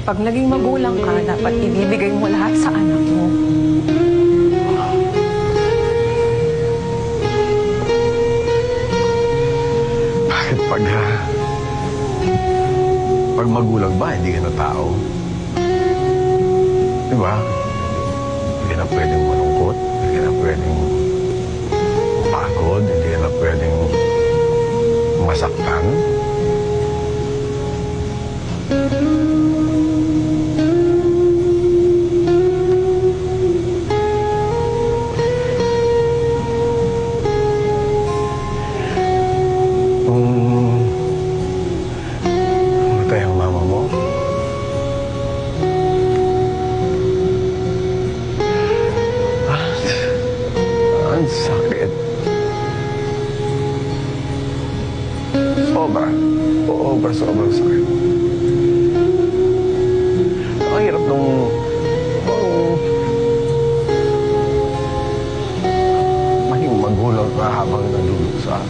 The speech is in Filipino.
Pag naging magulang ka, dapat ibibigay mo lahat sa anak mo. Bakit pag magulang ba, hindi ka na tao? Di ba? Hindi ka na pwedeng malungkot, hindi ka na pwedeng pagod, hindi ka na pwedeng masaktan. Matay ang mama mo. Ang sakit. Sobrang sakit. Ang hirap nung maging magulang ka habang naluluksa.